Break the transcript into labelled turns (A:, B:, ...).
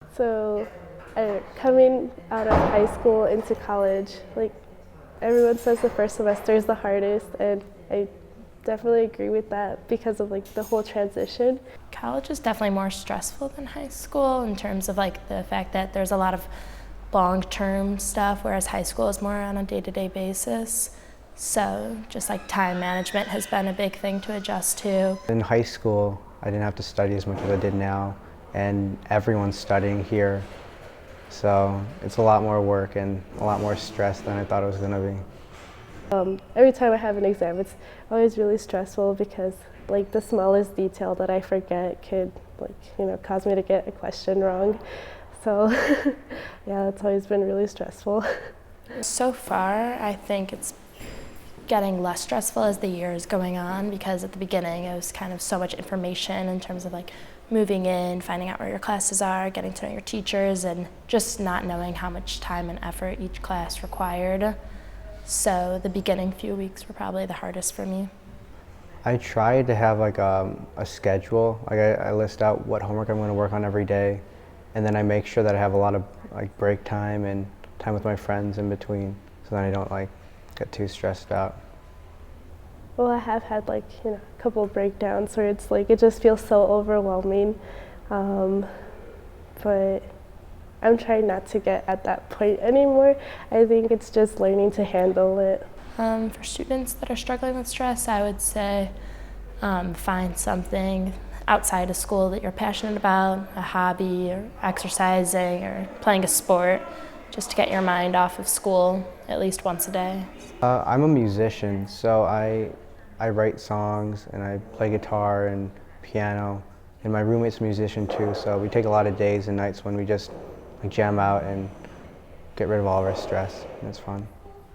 A: So, coming out of high school into college, like everyone says the first semester is the hardest, and I definitely agree with that because of like the whole transition.
B: College is definitely more stressful than high school in terms of like the fact that there's a lot of long-term stuff, whereas high school is more on a day-to-day basis. So just like time management has been a big thing to adjust to.
C: In high school, I didn't have to study as much as I did now, and everyone's studying here. So it's a lot more work and a lot more stress than I thought it was going to be.
A: Every time I have an exam, it's always really stressful because like the smallest detail that I forget could cause me to get a question wrong. So yeah, it's always been really stressful.
B: So far, I think it's getting less stressful as the year is going on, because at the beginning it was kind of so much information in terms of like moving in, finding out where your classes are, getting to know your teachers, and just not knowing how much time and effort each class required. So the beginning few weeks were probably the hardest for me.
C: I try to have like a schedule. Like I list out what homework I'm going to work on every day, and then I make sure that I have a lot of like break time and time with my friends in between, so that I don't like get too stressed out.
A: Well, I have had like a couple breakdowns where it's like it just feels so overwhelming, but I'm trying not to get at that point anymore. I think it's just learning to handle it.
B: For students that are struggling with stress, I would say find something outside of school that you're passionate about, a hobby or exercising or playing a sport, just to get your mind off of school at least once a day.
C: I'm a musician, so I write songs and I play guitar and piano, and my roommate's a musician too, so we take a lot of days and nights when we just like jam out and get rid of all of our stress, and it's fun.